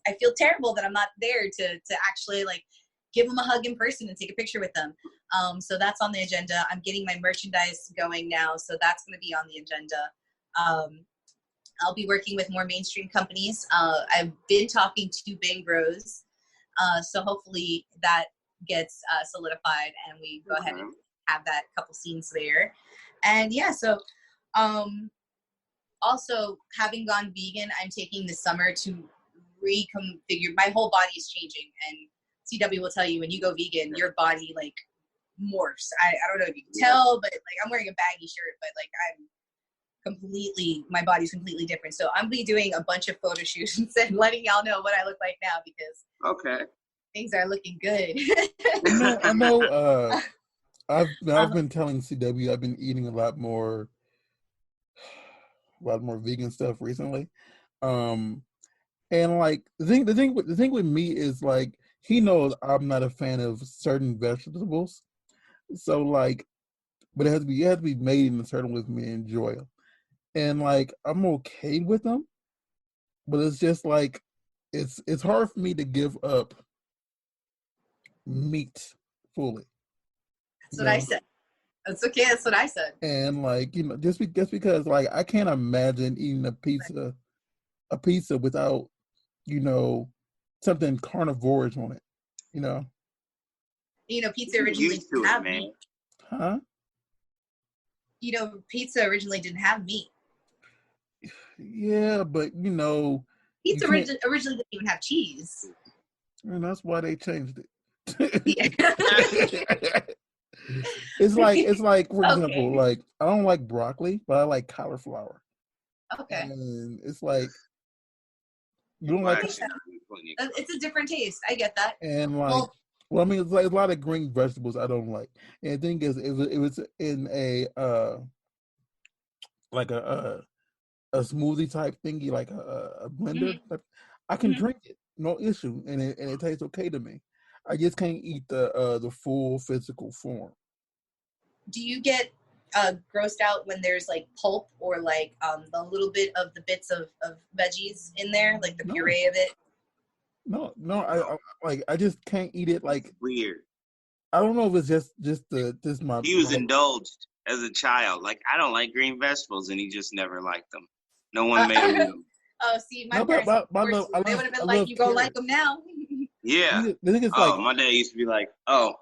I feel terrible that I'm not there to actually like give them a hug in person and take a picture with them. So that's on the agenda. I'm getting my merchandise going now, so that's going to be on the agenda. I'll be working with more mainstream companies. I've been talking to Bang Bros, so hopefully that gets solidified and we go ahead and have that couple scenes there. And yeah, so also having gone vegan, I'm taking the summer to reconfigure. My whole body is changing, and CW will tell you when you go vegan, your body like morphs. I don't know if you can tell, but like I'm wearing a baggy shirt, but like my body's completely different. So I'm be doing a bunch of photo shoots and letting y'all know what I look like now, because things are looking good. I know. I've been telling CW I've been eating a lot more vegan stuff recently. And like the thing with me is like he knows I'm not a fan of certain vegetables. So like, but it has to be made in a certain way for me to enjoy them. And like I'm okay with them, but it's just like it's hard for me to give up meat fully. That's what I said. That's okay. That's what I said. And like just because like I can't imagine eating a pizza without something carnivorous on it. Pizza originally didn't have meat. Huh? Pizza originally didn't have meat. Yeah, but pizza originally didn't even have cheese. And that's why they changed it. Yeah. It's like for example, like I don't like broccoli, but I like cauliflower. Okay. And it's like you don't like it's a different taste. I get that. And like I mean, it's like a lot of green vegetables I don't like. And the thing is, it was in a like a smoothie type thingy, like a blender. I can drink it, no issue, and it tastes okay to me. I just can't eat the full physical form. Do you get grossed out when there's like pulp or like the little bit of the bits of veggies in there, like the puree of it? No, I just can't eat it. Like weird. I don't know if it's just my. He was indulged as a child. Like I don't like green vegetables, and he just never liked them. No one made him eat them. Oh, see, my parents, they would have been like, "You go like them now." Yeah. The thing is, my dad used to be like, "Oh,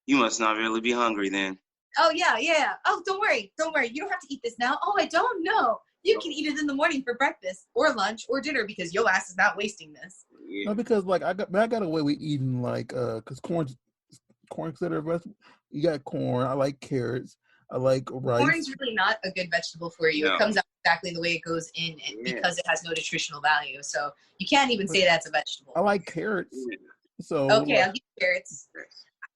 you must not really be hungry then." Oh yeah. Oh, don't worry. You don't have to eat this now. Oh, I don't know. You can eat it in the morning for breakfast or lunch or dinner because your ass is not wasting this. Yeah. No, because like I got away with eating like because corn's considered a vegetable. You got corn. I like carrots. I like rice. Corn's really not a good vegetable for you. No. It comes out exactly the way it goes in because it has no nutritional value. So you can't even say that's a vegetable. I like carrots. So okay, I'll give you carrots.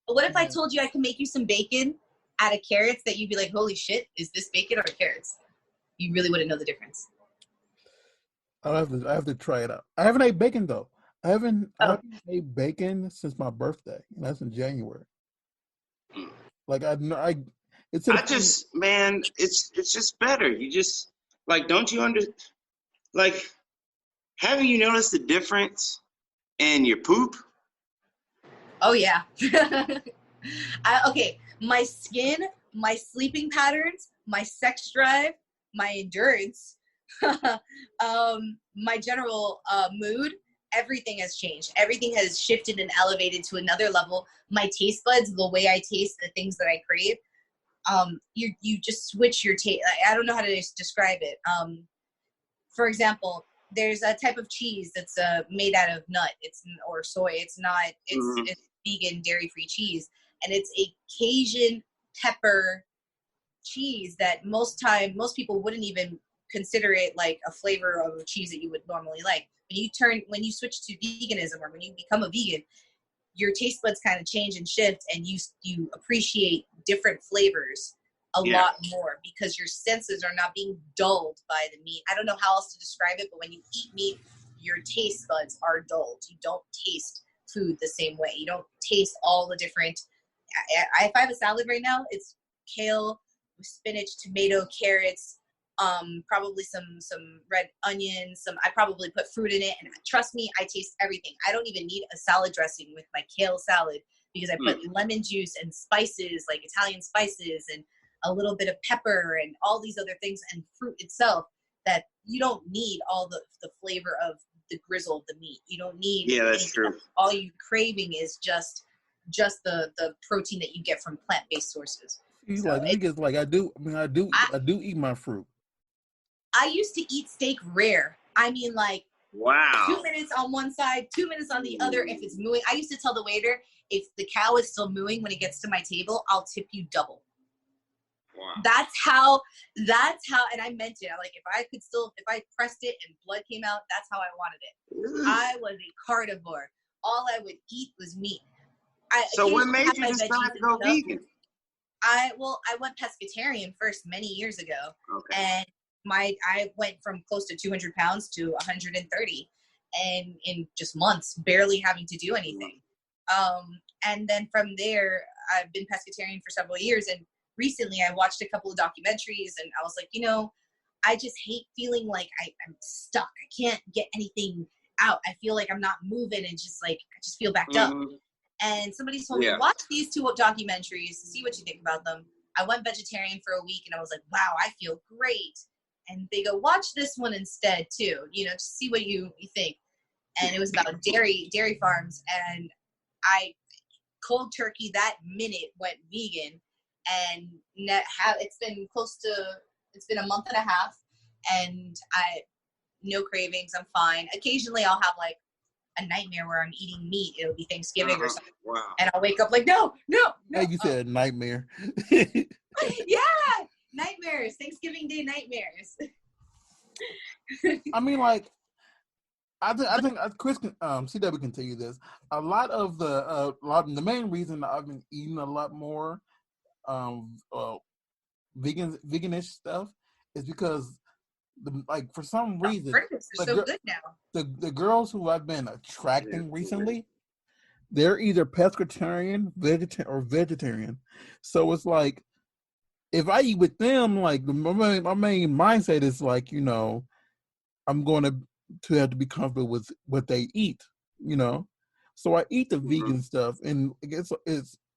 What if I told you I could make you some bacon out of carrots that you'd be like, holy shit, is this bacon or carrots? You really wouldn't know the difference. I have to try it out. I haven't ate bacon though. I haven't ate bacon since my birthday, and that's in January. Like it's just better. You just like, don't you haven't you noticed the difference And your poop? Oh, yeah. Okay, my skin, my sleeping patterns, my sex drive, my endurance, my general mood, everything has changed. Everything has shifted and elevated to another level. My taste buds, the way I taste the things that I crave, you just switch your taste. I don't know how to describe it. For example, there's a type of cheese that's made out of nut, or soy. It's vegan, dairy-free cheese, and it's a Cajun pepper cheese that most people wouldn't even consider it like a flavor of a cheese that you would normally like. When you switch to veganism, or when you become a vegan, your taste buds kind of change and shift, and you appreciate different flavors a lot more, because your senses are not being dulled by the meat. I don't know how else to describe it, but when you eat meat, your taste buds are dulled. You don't taste food the same way. You don't taste all the different. If I have a salad right now, it's kale, spinach, tomato, carrots, probably some red onions. I probably put fruit in it, and trust me, I taste everything. I don't even need a salad dressing with my kale salad, because I put lemon juice and spices, like Italian spices, and a little bit of pepper and all these other things, and fruit itself, that you don't need all the flavor of the grizzle of the meat. You don't need. Yeah, that's true. All you're craving is just the protein that you get from plant-based sources. I do eat my fruit. I used to eat steak rare. I mean, like, wow, 2 minutes on one side, 2 minutes on the other. If it's mooing, I used to tell the waiter, if the cow is still mooing when it gets to my table, I'll tip you double. Wow. That's how, and I meant it. Like, if I pressed it and blood came out, that's how I wanted it. I was a carnivore. All I would eat was meat. So what made you decide to go vegan? I went pescatarian first many years ago. Okay. And I went from close to 200 pounds to 130, and in just months, barely having to do anything. And then from there, I've been pescatarian for several years, and recently I watched a couple of documentaries, and I was like, I just hate feeling like I'm stuck. I can't get anything out. I feel like I'm not moving, and I just feel backed up. And somebody told me, watch these 2 documentaries, see what you think about them. I went vegetarian for a week, and I was like, wow, I feel great. And they go, watch this one instead too, just see what you think. And it was about dairy farms, and I cold turkey that minute went vegan, and it's been a month and a half, and no cravings. I'm fine. Occasionally I'll have like a nightmare where I'm eating meat. It'll be Thanksgiving or something. Wow. And I'll wake up like, no. Hey, you said nightmare. Yeah. Nightmares, Thanksgiving Day nightmares. I mean, like, I think Chris can, CW can tell you this. A lot of the main reason I've been eating a lot more veganish stuff is because for some reason burgers are so good now. The girls who I've been attracting recently, they're either pescatarian, vegetarian. So it's like, if I eat with them, like, my main mindset is like, I'm going to have to be comfortable with what they eat, So I eat the vegan stuff, and it's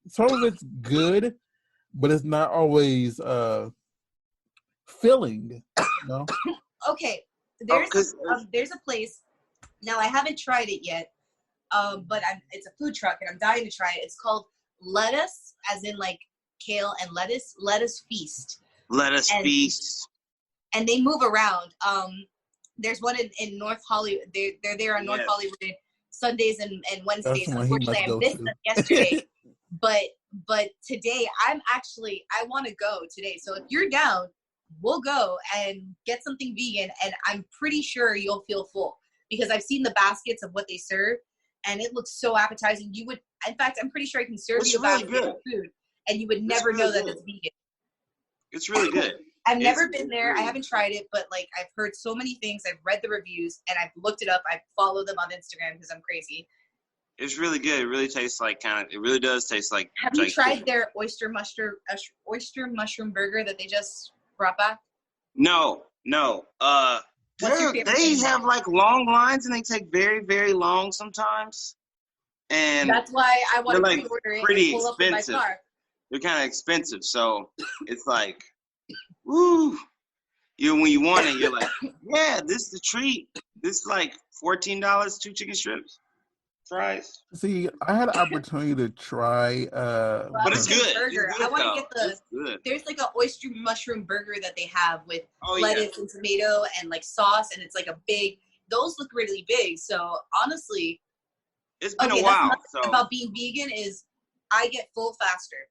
some of it's good, but it's not always filling, Okay, there's a place. Now, I haven't tried it yet, but it's a food truck, and I'm dying to try it. It's called Lettuce, as in like kale and lettuce feast. Feast. And they move around. There's one in North Hollywood. They're there on North Hollywood Sundays and Wednesdays. Unfortunately, I missed them yesterday. But today I want to go today. So if you're down, we'll go and get something vegan, and I'm pretty sure you'll feel full, because I've seen the baskets of what they serve, and it looks so appetizing. In fact, I'm pretty sure I can serve you a basket of food, and you would never know that it's vegan. It's really good. I've never been there. I haven't tried it, but like, I've heard so many things. I've read the reviews, and I've looked it up. I follow them on Instagram because I'm crazy. It's really good. It really tastes like it really does taste like. Have you tried their oyster mushroom burger that they just brought back? No. What's your favorite They thing? have like long lines and they take very, very long sometimes. And that's why I want to like pre-order it pretty and pull expensive. up in my car. They're kind of expensive, so it's like, woo. When you want it, you're like, yeah, this is the treat. This is like $14, 2 chicken strips, fries. See, I had an opportunity to try. But it's good. Burger. It's good, I want to get there's like an oyster mushroom burger that they have with lettuce and tomato and like sauce, and it's like a big. Those look really big. So honestly, it's been a while. So about being vegan is I get full faster.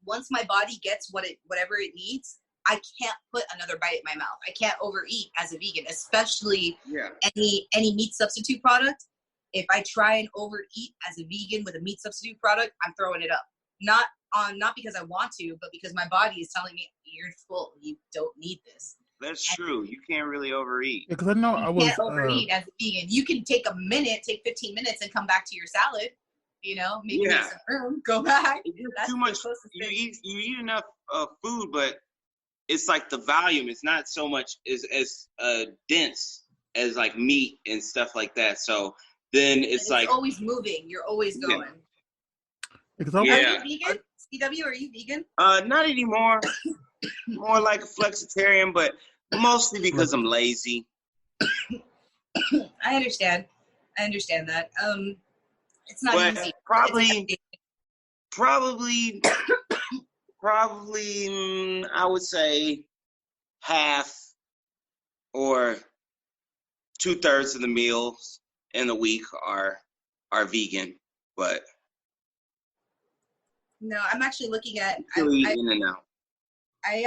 Once my body gets whatever it needs, I can't put another bite in my mouth. I can't overeat as a vegan, especially any meat substitute product. If I try and overeat as a vegan with a meat substitute product, I'm throwing it up. Not because I want to, but because my body is telling me you're full. You don't need this. That's true. You can't really overeat. Because I know you can't overeat as a vegan. You can take 15 minutes and come back to your salad. Maybe make some room, go back. That's too much. You eat enough food, but it's like the volume. It's not so much as dense as like meat and stuff like that. So then it's like always moving. You're always going. Are you vegan? CW, are you vegan? Not anymore. More like a flexitarian, but mostly because I'm lazy. I understand that. It's not easy. Probably, I would say half or 2/3 of the meals in the week are vegan, but no, I'm actually looking at. In and out. I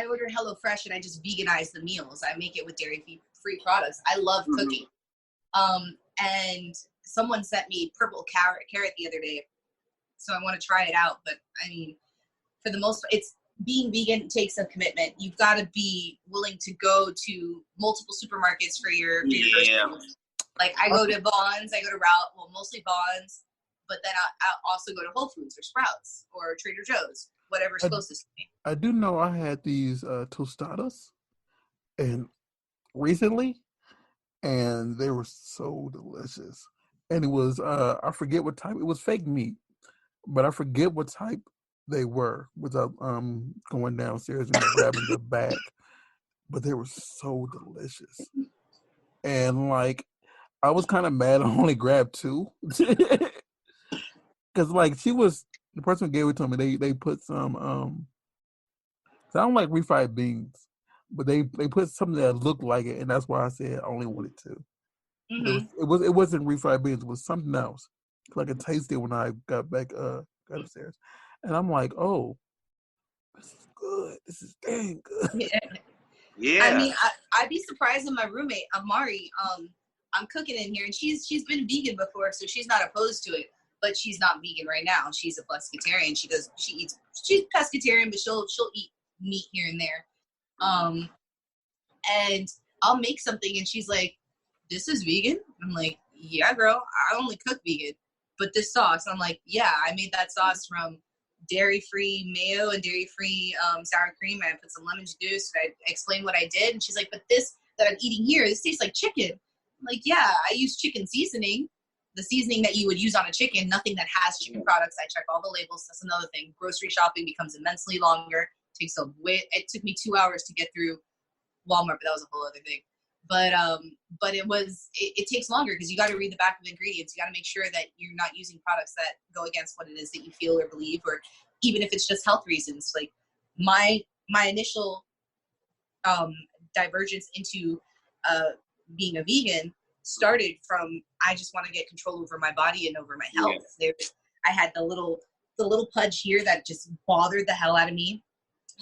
order HelloFresh and I just veganize the meals. I make it with dairy-free products. I love cooking. And someone sent me purple carrot the other day, so I want to try it out. But I mean, for the most part, being vegan takes a commitment. You've got to be willing to go to multiple supermarkets for your groceries. Like I go to Vons, I go to mostly Vons, but then I'll also go to Whole Foods or Sprouts or Trader Joe's, whatever's closest to me. I do know I had these tostadas and recently, and they were so delicious. And it was I forget what type. It was fake meat, but I forget what type they were without going downstairs and grabbing the bag. But they were so delicious, and like I was kind of mad I only grabbed 2 because like the person who gave it to me. They put some so I don't like refried beans, but they put something that looked like it, and that's why I said I only wanted 2. It wasn't refried beans. It was something else. Like I tasted when I got back got upstairs, and I'm like, oh, this is good. This is dang good. Yeah. I mean, I'd be surprised if my roommate Amari. I'm cooking in here, and she's been vegan before, so she's not opposed to it. But she's not vegan right now. She's a pescatarian. She's pescatarian, but she'll eat meat here and there. And I'll make something, and she's like, "This is vegan." I'm like, "Yeah, girl. I only cook vegan, but this sauce." I'm like, "Yeah, I made that sauce from dairy-free mayo and dairy-free sour cream. I put some lemon juice. And I explained what I did, and she's like, "But this that I'm eating here, this tastes like chicken." I'm like, "Yeah, I use chicken seasoning." The seasoning that you would use on a chicken, nothing that has chicken products. I check all the labels. That's another thing. Grocery shopping becomes immensely longer. It took me 2 hours to get through Walmart, but that was a whole other thing. But it takes longer because you got to read the back of the ingredients. You got to make sure that you're not using products that go against what it is that you feel or believe, or even if it's just health reasons. Like my initial divergence into being a vegan started from I just want to get control over my body and over my health. Yeah. I had the little pudge here that just bothered the hell out of me.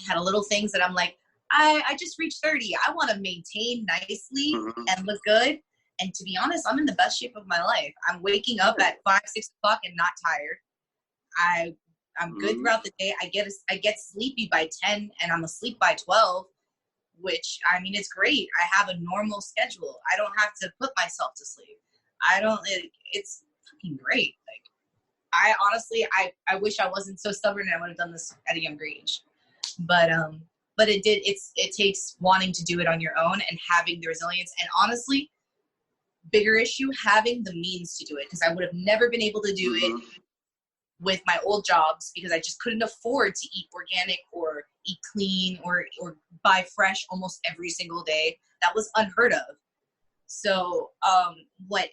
I had a little things that I'm like, I just reached 30. I want to maintain nicely and look good. And to be honest, I'm in the best shape of my life. I'm waking up at 5, 6 o'clock and not tired. I'm good throughout the day. I get sleepy by 10 and I'm asleep by 12. Which, I mean, it's great. I have a normal schedule. I don't have to put myself to sleep. It's fucking great. Like, I wish I wasn't so stubborn and I would have done this at a younger age. But but it takes wanting to do it on your own and having the resilience, and honestly, bigger issue, having the means to do it, because I would have never been able to do it with my old jobs because I just couldn't afford to eat organic or eat clean or buy fresh almost every single day. That was unheard of. So what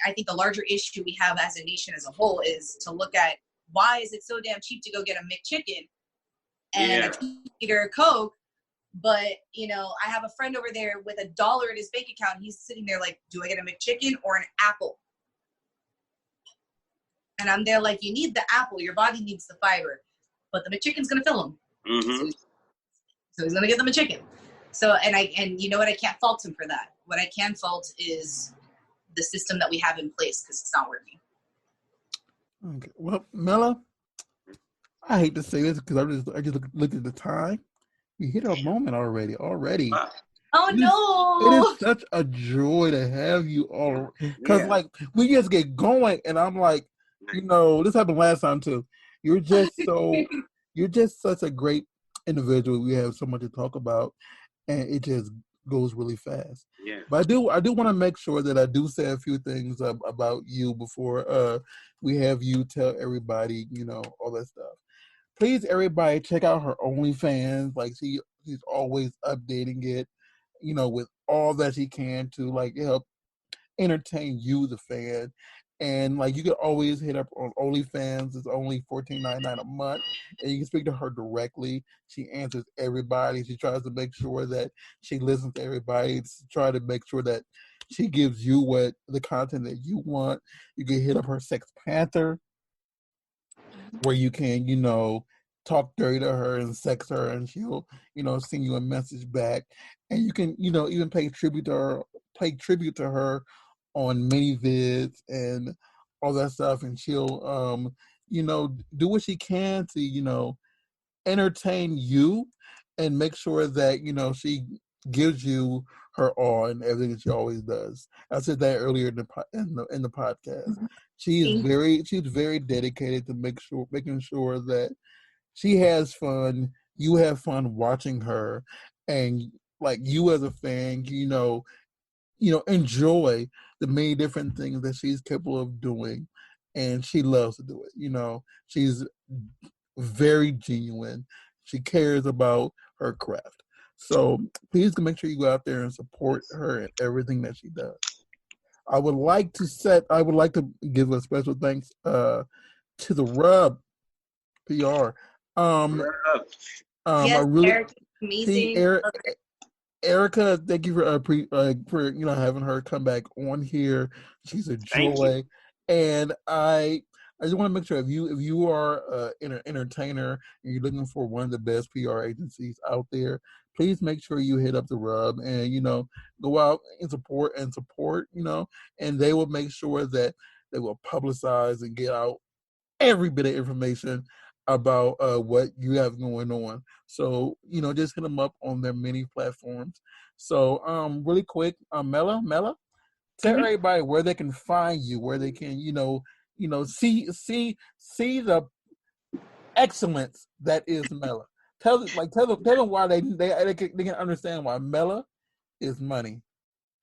I think the larger issue we have as a nation as a whole is to look at, why is it so damn cheap to go get a McChicken and a $2 or a Coke? But, you know, I have a friend over there with $1 in his bank account. He's sitting there like, do I get a McChicken or an apple? And I'm there like, you need the apple. Your body needs the fiber. But the McChicken's going to fill him. Mm-hmm. So he's going to get the McChicken. So, and you know what? I can't fault him for that. What I can fault is the system that we have in place, because it's not working. Okay. Well, Mela, I hate to say this because I just looked at the time. We hit our moment already. Oh, no. It is such a joy to have you all. Because, like, we just get going, and I'm like, you know, this happened last time, too. You're just such a great individual. We have so much to talk about, and it just goes really fast. Yeah. But I do want to make sure that I do say a few things about you before we have you tell everybody, you know, all that stuff. Please, everybody, check out her OnlyFans. Like, she's always updating it, you know, with all that she can to, like, help entertain you, the fan. And, like, you can always hit up on OnlyFans. It's only $14.99 a month. And you can speak to her directly. She answers everybody. She tries to make sure that she listens to everybody. Try to make sure that she gives you what the content that you want. You can hit up her Sex Panther, where you can, you know, talk dirty to her and sex her, and she'll, you know, send you a message back. And you can, you know, even pay tribute to her on mini vids and all that stuff, and she'll you know, do what she can to, you know, entertain you and make sure that, you know, she gives you her all and everything that she always does. I said that earlier in the podcast. She's very dedicated to making sure that she has fun, you have fun watching her, and like you as a fan, you know, enjoy the many different things that she's capable of doing, and she loves to do it. You know, she's very genuine. She cares about her craft. So please make sure you go out there and support her in everything that she does. I would like to give a special thanks to the Rub PR. Yes, I really Erica's amazing. Erica, thank you for you know, having her come back on here. She's a joy, and I just want to make sure if you are an entertainer and you're looking for one of the best PR agencies out there, please make sure you hit up the Rub and, you know, go out and support, you know, and they will make sure that they will publicize and get out every bit of information about what you have going on. So, you know, just hit them up on their many platforms. So, really quick, Mela, tell everybody where they can find you, where they can, you know, see the excellence that is Mela. Tell them why they can understand why Mela is money.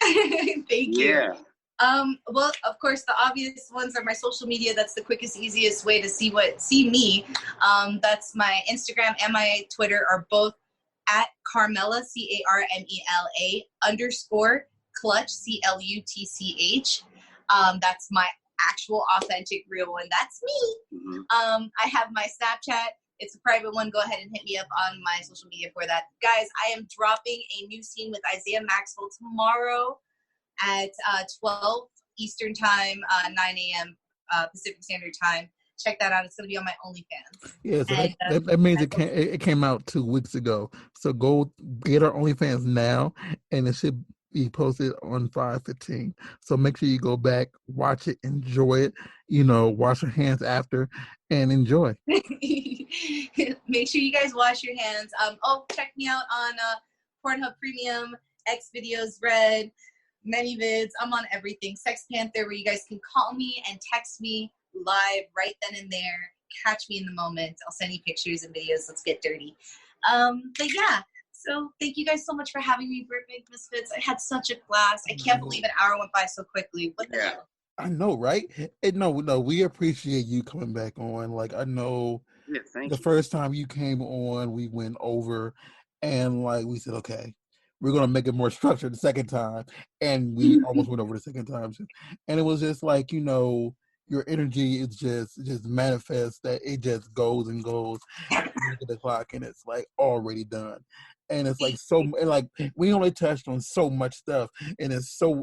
Thank you. Well, of course, the obvious ones are my social media. That's the quickest, easiest way to see me. That's my Instagram and my Twitter are both at Carmela, CARMELA _ clutch, CLUTCH. That's my actual authentic real one. That's me. I have my Snapchat. It's a private one. Go ahead and hit me up on my social media for that. Guys, I am dropping a new scene with Isaiah Maxwell tomorrow at 12 Eastern Time, 9 a.m. Pacific Standard Time. Check that out. It's going to be on my OnlyFans. Yeah, so that means it came out 2 weeks ago. So go get our OnlyFans now, and it should be posted on 5/15. So make sure you go back, watch it, enjoy it. You know, wash your hands after, and enjoy. Make sure you guys wash your hands. Check me out on Pornhub Premium, X Videos Red, many vids. I'm on everything. Sex Panther, where you guys can call me and text me live right then and there. Catch me in the moment. I'll send you pictures and videos. Let's get dirty. But yeah, so thank you guys so much for having me, Burbank Misfits. I had such a blast. I can't believe an hour went by so quickly. What the hell? I know, right? And no, we appreciate you coming back on. Like, I know the first time you came on, we went over and like we said, okay, we're gonna make it more structured the second time. And we almost went over the second time. And it was just like, your energy is just manifests that it just goes and goes. You look at the clock and it's like already done. And it's like like we only touched on so much stuff, and it's so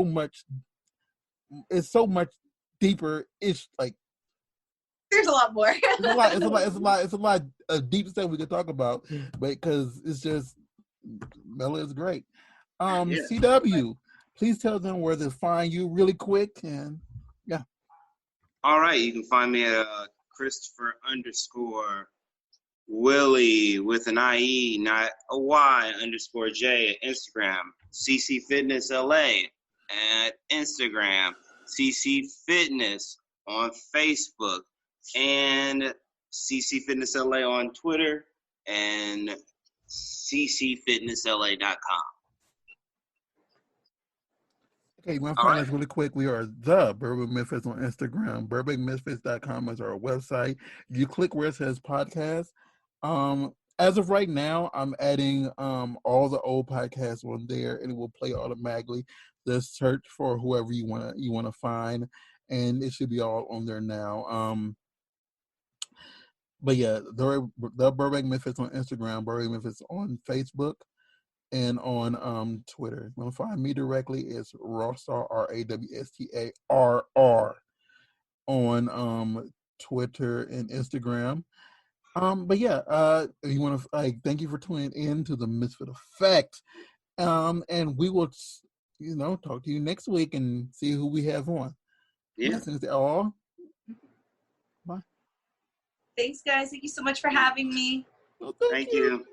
much deeper. It's like there's a lot more. it's a lot of deep stuff we could talk about, but because it's just Mela is great. CW, please tell them where to find you really quick, and yeah. All right, you can find me at Christopher_Willie with an IE, not a Y_J at Instagram. CC Fitness LA at Instagram. CC Fitness on Facebook, and CC Fitness LA on Twitter, and ccfitnessla.com. Okay, you want to find us really quick? We are the Burbank Misfits on Instagram. BurbankMisfits.com is our website. You click where it says podcast. As of right now, I'm adding all the old podcasts on there, and it will play automatically. Just search for whoever you wanna find, and it should be all on there now. But yeah, the Burbank Misfits on Instagram, Burbank Misfits on Facebook, and on Twitter. You want to find me directly? It's Rawstarr, RAWSTARR, on Twitter and Instagram. But yeah, you want to thank you for tuning in to the Misfit Effect. And we will, talk to you next week and see who we have on. Yeah. All. Bye. Thanks, guys. Thank you so much for having me. Well, thank you.